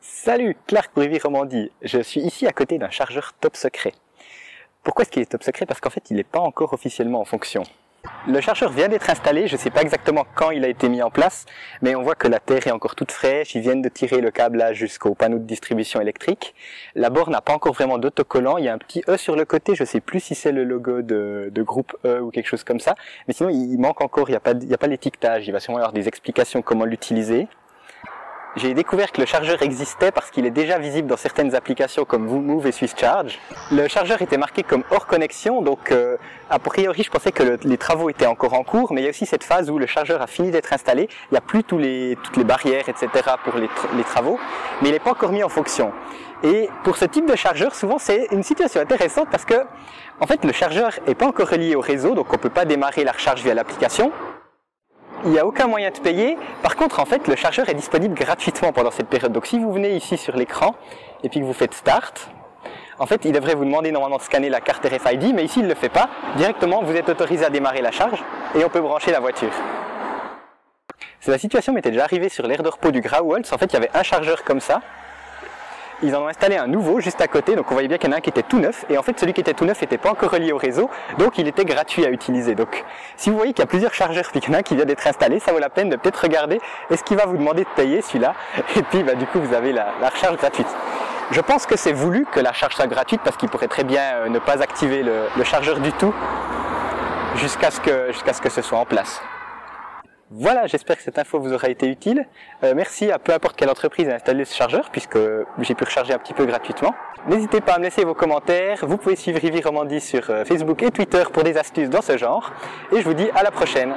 Salut, Clark pour Rivière Romandie. Je suis ici à côté d'un chargeur top secret. Pourquoi est-ce qu'il est top secret? Parce qu'en fait, il n'est pas encore officiellement en fonction. Le chargeur vient d'être installé, je ne sais pas exactement quand il a été mis en place, mais on voit que la terre est encore toute fraîche, ils viennent de tirer le câblage jusqu'au panneau de distribution électrique. La borne n'a pas encore vraiment d'autocollant, il y a un petit E sur le côté, je ne sais plus si c'est le logo de groupe E ou quelque chose comme ça, mais sinon il manque encore, il n'y a pas l'étiquetage, il va sûrement y avoir des explications comment l'utiliser. J'ai découvert que le chargeur existait parce qu'il est déjà visible dans certaines applications comme Move et Swiss Charge. Le chargeur était marqué comme hors connexion, donc a priori je pensais que les travaux étaient encore en cours, mais il y a aussi cette phase où le chargeur a fini d'être installé, il n'y a plus toutes les barrières, etc. pour les travaux, mais il n'est pas encore mis en fonction. Et pour ce type de chargeur, souvent c'est une situation intéressante parce que en fait le chargeur n'est pas encore relié au réseau, donc on ne peut pas démarrer la recharge via l'application. Il n'y a aucun moyen de payer. Par contre, en fait, le chargeur est disponible gratuitement pendant cette période. Donc, si vous venez ici sur l'écran et puis que vous faites Start, en fait, il devrait vous demander normalement de scanner la carte RFID, mais ici, il ne le fait pas. Directement, vous êtes autorisé à démarrer la charge et on peut brancher la voiture. La situation m'était déjà arrivée sur l'aire de repos du Grauholz. En fait, il y avait un chargeur comme ça. Ils en ont installé un nouveau juste à côté, donc on voyait bien qu'il y en a un qui était tout neuf, et en fait celui qui était tout neuf n'était pas encore relié au réseau, donc il était gratuit à utiliser. Donc si vous voyez qu'il y a plusieurs chargeurs puis qu'il y en a un qui vient d'être installé, ça vaut la peine de peut-être regarder est-ce qu'il va vous demander de payer celui-là, et puis du coup vous avez la recharge gratuite. Je pense que c'est voulu que la charge soit gratuite parce qu'il pourrait très bien ne pas activer le chargeur du tout jusqu'à ce que ce soit en place. Voilà, j'espère que cette info vous aura été utile. Merci à peu importe quelle entreprise a installé ce chargeur, puisque j'ai pu recharger un petit peu gratuitement. N'hésitez pas à me laisser vos commentaires. Vous pouvez suivre Rivière Romandie sur Facebook et Twitter pour des astuces dans ce genre. Et je vous dis à la prochaine.